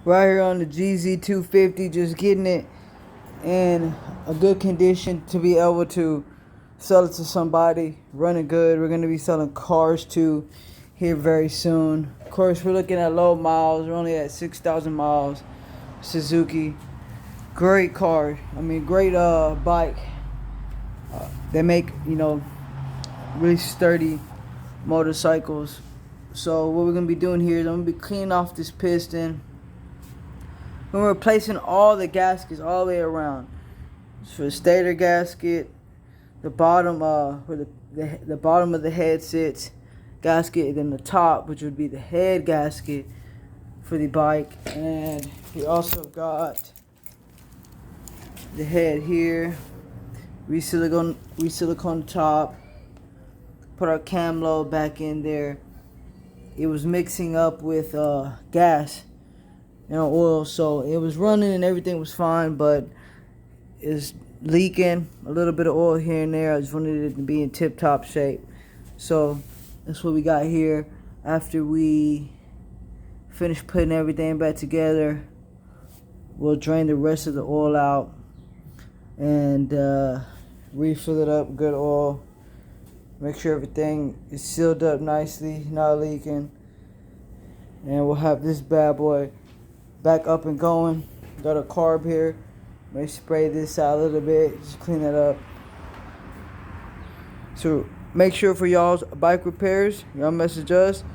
Right here on the GZ 250, just getting it in a good condition to be able to sell it to somebody. Running good. We're going to be selling cars too here very soon. Of course, we're looking at low miles. We're only at 6,000 miles. Suzuki. Great car. I mean, great bike. They make, really sturdy motorcycles. So what we're going to be doing here is I'm going to be cleaning off this piston. We're replacing all the gaskets all the way around. So the stator gasket, the bottom where the bottom of the head sits, gasket, and then the top, which would be the head gasket for the bike. And we also got the head here, re-silicone the top. Put our cam load back in there. It was mixing up with gas and oil, so it was running and everything was fine, but it's leaking a little bit of oil here and there. I just wanted it to be in tip-top shape. So that's what we got here. After we finish putting everything back together, we'll drain the rest of the oil out and refill it up, good oil. Make sure everything is sealed up nicely, not leaking. And we'll have this bad boy back up and going. Got a carb here. May spray this out a little bit, just clean that up. So make sure for y'all's bike repairs, y'all message us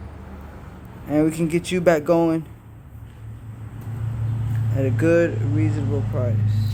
and we can get you back going at a good, reasonable price.